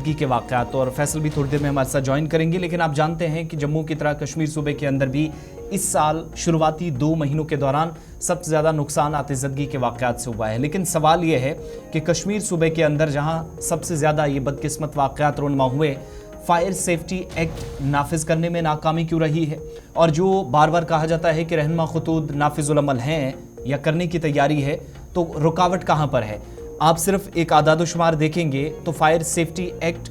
के वाक़यात, और फैसल भी थोड़ी देर में हमारे साथ ज्वाइन करेंगे। लेकिन आप जानते हैं कि जम्मू की तरह कश्मीर सूबे के अंदर भी इस साल शुरुआती 2 महीनों के दौरान सबसे ज़्यादा नुकसान आतिशदगी के वाक़यात से हुआ है। लेकिन सवाल यह है कि कश्मीर सूबे के अंदर जहां सबसे ज़्यादा ये बदकिस्मत वाक़यात रोनमा हुए, फायर सेफ्टी एक्ट नाफिज करने में नाकामी क्यों रही है? और जो बार बार कहा जाता है कि रहनुमा खतूत नाफिजुल अमल हैं या करने की तैयारी है, तो रुकावट कहाँ पर है? आप सिर्फ एक आदादोशुमार देखेंगे तो फायर सेफ्टी एक्ट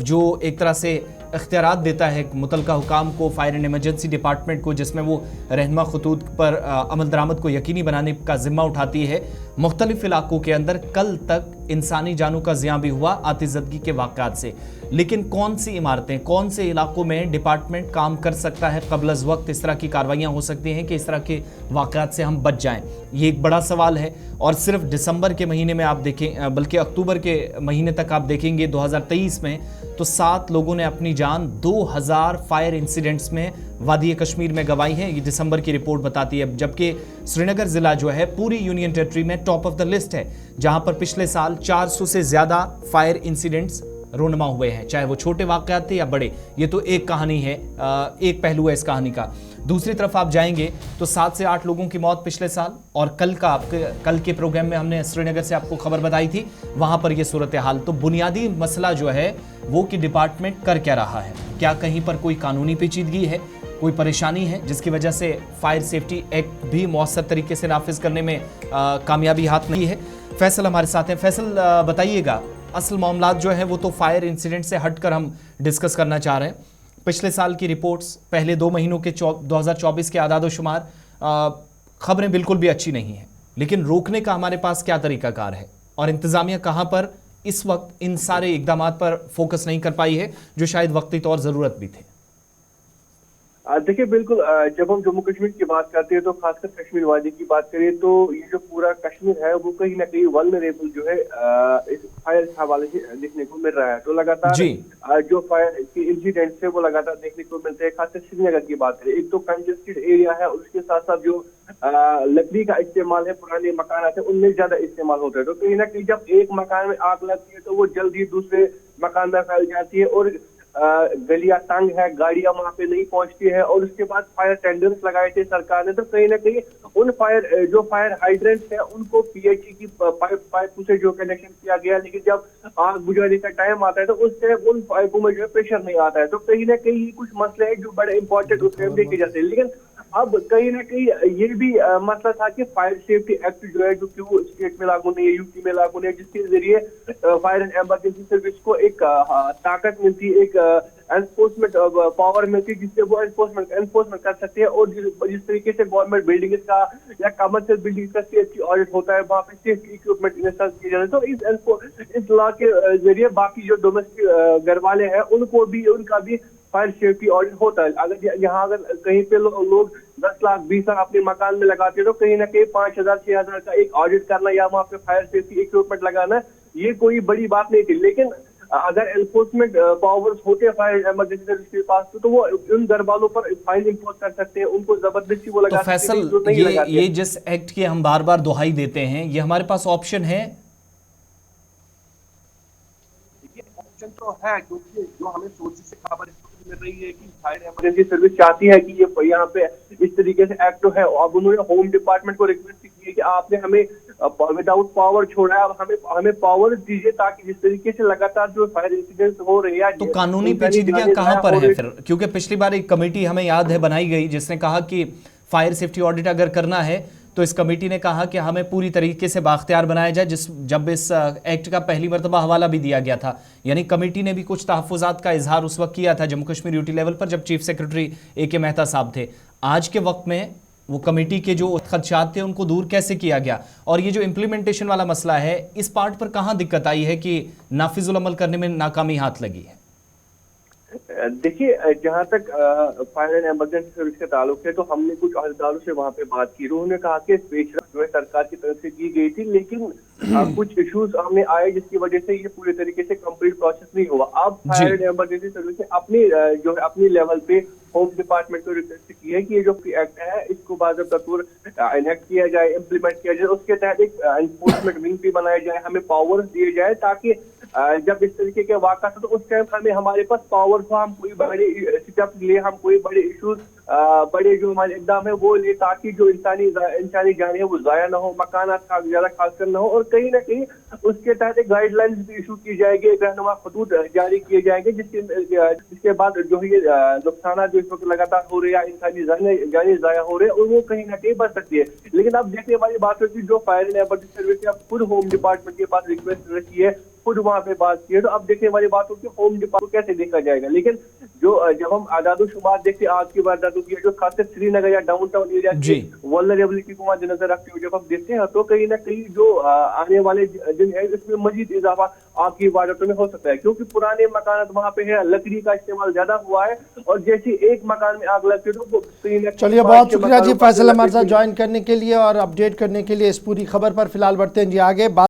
जो एक तरह से इख्तियारात देता है मुतलका हुकाम को, फायर एंड इमरजेंसी डिपार्टमेंट को, जिसमें वो रहनुमा खतूत पर अमल दरामद को यकीनी बनाने का जिम्मा उठाती है। मुख्तलिफ इलाकों के अंदर कल तक इंसानी जानों का ज़िया भी हुआ आतिशदगी के वाक़यात से। लेकिन कौन सी इमारतें, कौन से इलाकों में डिपार्टमेंट काम कर सकता है, क़ब्ल अज़ वक्त इस तरह की कार्रवाइयाँ हो सकती हैं कि इस तरह के वाक़यात से हम बच जाएँ? ये एक बड़ा सवाल है। और सिर्फ दिसंबर के महीने में आप देखें, बल्कि अक्टूबर के महीने तक आप देखेंगे 2023 में, तो 7 लोगों ने अपनी जान 2000 फायर इंसिडेंट्स में वादी कश्मीर में गंवाई है। ये दिसंबर की रिपोर्ट बताती है। जबकि श्रीनगर ज़िला जो है पूरी यूनियन टेरिटरी में टॉप ऑफ द लिस्ट है, जहां पर पिछले साल 400 से ज़्यादा फायर इंसिडेंट्स रोनमा हुए हैं, चाहे वो छोटे वाक़यात थे या बड़े। ये तो एक कहानी है, एक पहलू है इस कहानी का। दूसरी तरफ आप जाएंगे तो 7 से 8 लोगों की मौत पिछले साल, और कल के प्रोग्राम में हमने श्रीनगर से आपको खबर बताई थी, वहां पर यह सूरत हाल। तो बुनियादी मसला जो है वो कि डिपार्टमेंट कर क्या रहा है? क्या कहीं पर कोई कानूनी पेचीदगी है, कोई परेशानी है जिसकी वजह से फायर सेफ्टी एक्ट भी मौसर तरीके से नाफिज करने में कामयाबी हाथ नहीं है? फैसल हमारे साथ हैं। फैसल, बताइएगा, असल मामलात जो है वो तो फायर इंसिडेंट से हटकर हम डिस्कस करना चाह रहे हैं। पिछले साल की रिपोर्ट्स, पहले 2 महीनों के 2024 के आदादोशुमार, खबरें बिल्कुल भी अच्छी नहीं हैं। लेकिन रोकने का हमारे पास क्या तरीकाकार है, और इंतज़ामिया कहाँ पर इस वक्त इन सारे इक़दामात पर फोकस नहीं कर पाई है जो शायद वक्ती तौर ज़रूरत भी थे? देखिए, बिल्कुल, जब हम जम्मू कश्मीर की बात करते हैं तो खासकर कश्मीर वादी की बात करें तो ये जो पूरा कश्मीर है वो कहीं ना कहीं वल्नरेबल जो है इस फायर के हवाले से देखने को मिल रहा है। तो लगातार जो फायर के इंसिडेंट्स है वो लगातार देखने को मिलते हैं। खासकर श्रीनगर की बात करें, एक तो कंजेस्टेड एरिया है, उसके साथ साथ जो लकड़ी का इस्तेमाल है, पुराने मकान है उनमें ज्यादा इस्तेमाल होता है। तो कहीं ना कहीं जब एक मकान में आग लगती है तो वो जल्द ही दूसरे मकान में फैल जाती है, और गलियां तंग है, गाड़ियां वहां पे नहीं पहुंचती है। और उसके बाद फायर टेंडर्स लगाए थे सरकार ने, तो कहीं ना कहीं उन फायर हाइड्रेंट्स है उनको पीएचई की पाइप से जो कनेक्शन किया गया, लेकिन जब आग बुझाने का टाइम आता है तो उस टाइम उन पाइपों में जो है प्रेशर नहीं आता है। तो कहीं ना कहीं कुछ मसले हैं जो बड़े इंपॉर्टेंट उस टाइम देखे जाते हैं। लेकिन अब कहीं ना कहीं ये भी मसला था कि फायर सेफ्टी एक्ट जो है, जो कि वो स्टेट में लागू नहीं है, यूपी में लागू नहीं है, जिसके जरिए फायर एंड इमरजेंसी सर्विस को एक ताकत मिलती है, एक एनफोर्समेंट पावर मिलती है, जिससे वो एनफोर्समेंट कर सकते हैं। और जिस तरीके से गवर्नमेंट बिल्डिंग का या कमर्शियल बिल्डिंग का सेफ्टी ऑडिट होता है, वहाँ पे सेफ्टी इक्विपमेंट इंस्टॉल किए जाते हैं। तो इस लॉ के जरिए बाकी जो डोमेस्टिक घर वाले हैं उनका भी फायर सेफ्टी ऑडिट होता है। अगर कहीं पे लोग 10 लाख 20 लाख अपने मकान में लगाते हैं तो कहीं ना कहीं 5000 6000 का एक ऑडिट करना या वहाँ पे फायर सेफ्टी इक्विपमेंट लगाना, ये कोई बड़ी बात नहीं थी। लेकिन अगर एनफोर्समेंट पावर्स होते हैं फायर इमरजेंसी सर्विस के पास तो वो उन घर वालों पर फाइन इम्पोज कर सकते हैं, उनको जबरदस्ती वो लगा सकते हैं जो नहीं लगाते। ये जिस एक्ट की हम बार बार दुहाई देते हैं, ये हमारे पास ऑप्शन है? ऑप्शन तो है, क्योंकि जो हमें सोर्सेज से खबर मिल रही है कि फायर इमरजेंसी सर्विस चाहती है कि ये यहाँ पे इस तरीके से एक्ट है। अब उन्होंने होम डिपार्टमेंट को रिक्वेस्ट की है कि आपने हमें विदाउट पावर छोड़ा है, अब हमें पावर दीजिए, ताकि जिस तरीके से लगातार जो फायर इंसिडेंट्स हो रहे हैं। तो कानूनी पेचीदगियां कहां पर है फिर? क्योंकि पिछली बार एक कमेटी हमें याद है बनाई गई जिसने कहा कि फायर सेफ्टी ऑडिट अगर करना है तो इस कमेटी ने कहा कि हमें पूरी तरीके से बाख्तियार बनाया जाए, जब इस एक्ट का पहली मरतबा हवाला भी दिया गया था। यानी कमेटी ने भी कुछ तहफ़्फ़ुज़ात का इजहार उस वक्त किया था जम्मू कश्मीर यूटी लेवल पर, जब चीफ सेक्रेटरी ए.के. मेहता साहब थे। आज के वक्त में वो कमेटी के जो खदशात थे उनको दूर कैसे किया गया? और ये जो इम्प्लीमेंटेशन वाला मसला है, इस पार्ट पर कहाँ दिक्कत आई है कि नाफिजुल अमल करने में नाकामी हाथ लगी है? देखिए, जहाँ तक फायर एंड इमरजेंसी सर्विस का ताल्लुक है तो हमने कुछ अहदेदारों से वहाँ पे बात की। उन्होंने कहा कि पेशरफ जो है सरकार की तरफ से की गई थी, लेकिन कुछ इश्यूज हमने आए जिसकी वजह से ये पूरे तरीके से कंप्लीट प्रोसेस नहीं हुआ। अब फायर एंड इमरजेंसी सर्विस ने अपनी लेवल पे होम डिपार्टमेंट को रिक्वेस्ट की है कि ये जो एक्ट है इसको बाज़ाब्ता तौर इनेक्ट किया जाए, इम्प्लीमेंट किया जाए, उसके तहत एक एनफोर्समेंट विंग भी बनाया जाए, हमें पावर्स दिए जाए ताकि जब इस तरीके के वाक़ा था तो उस टाइम हमें हमारे पास पावर था, हम कोई बड़े स्टेप ले, हम कोई बड़े इशूज बड़े जो हमारे इकदाम है वो ले, ताकि जो इंसानी जान है वो जाया ना हो, मकाना ज्यादा खासकर ना हो, और कहीं ना कहीं उसके तहत एक गाइडलाइंस भी इशू की जाएगी, एक रहनुमा खतूत जारी किए जाएंगे, जिसके बाद जो ये नुकसान जो इस वक्त लगातार हो रहे हैं, इंसानी जाने जाया हो रहे हैं, और वो कहीं ना कहीं बच सकती है। लेकिन अब देखने वाली बात होगी, जो फायर एंड इमरजेंसी सर्विस ने अब खुद होम डिपार्टमेंट के पास रिक्वेस्ट रखी है, खुद वहां पे बात की है, तो अब देखने वाली बात होगी होम डिपार्टमेंट को कैसे देखा जाएगा। लेकिन जब हम आदादोशुमार देखते हैं आज की वारदातों की, जो खासकर श्रीनगर या डाउनटाउन एरिया की वल्नरेबिलिटी को मद्देनजर रखते हुए जब हम देखते हैं, तो कहीं ना कहीं जो आने वाले दिन है इसमें मजीद इजाफा आग की वारदातों में हो सकता है, क्योंकि पुराने मकान वहां पे है, लकड़ी का इस्तेमाल ज्यादा हुआ है, और जैसे एक मकान में आग लगती है तो चलिए, बहुत शुक्रिया जी फैसल हमारे साथ ज्वाइन करने के लिए और अपडेट करने के लिए इस पूरी खबर पर। फिलहाल बढ़ते हैं जी आगे।